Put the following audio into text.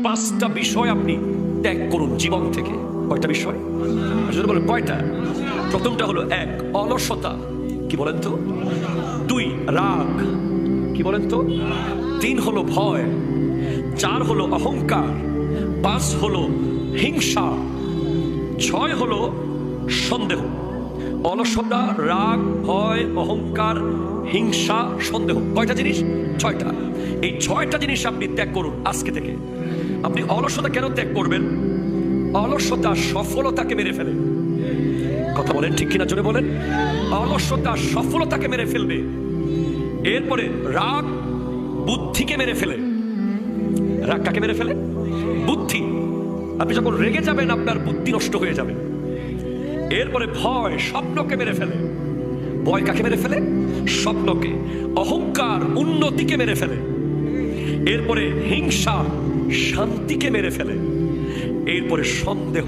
পাঁচটা বিষয় আপনি ত্যাগ করুন জীবন থেকে। কয়টা বিষয়? যদি বলেন কয়টা? প্রথমটা হলো 1, অলসতা। কি বলেন তো? 2, রাগ। কি বলেন তো? 3 হলো ভয়। 4 হলো অহংকার। 5 হলো হিংসা। 6 হলো সন্দেহ। অলসতা, রাগ, ভয়, অহংকার, হিংসা, সন্দেহ। কয়টা জিনিস? 6টা। এই 6টা জিনিস আপনি ত্যাগ করুন আজকে থেকে। আপনি অলসতা কেন ত্যাগ করবেন? অলসতা সফলতাকে মেরে ফেলে। কথা বলেন ঠিক কিনা, জোরে বলেন। অলসতা সফলতাকে মেরে ফেলবে। এরপরে রাগ বুদ্ধিকে মেরে ফেলে। রাগ কাকে মেরে ফেলে? বুদ্ধি। আপনি যখন রেগে যাবেন আপনার বুদ্ধি নষ্ট হয়ে যাবে। এরপরে ভয় স্বপ্নকে মেরে ফেলে। ভয় কাকে মেরে ফেলে? স্বপ্নকে। অহংকার উন্নতিকে মেরে ফেলে। এরপরে হিংসা শান্তিকে মেরে ফেলে। এরপরে সন্দেহ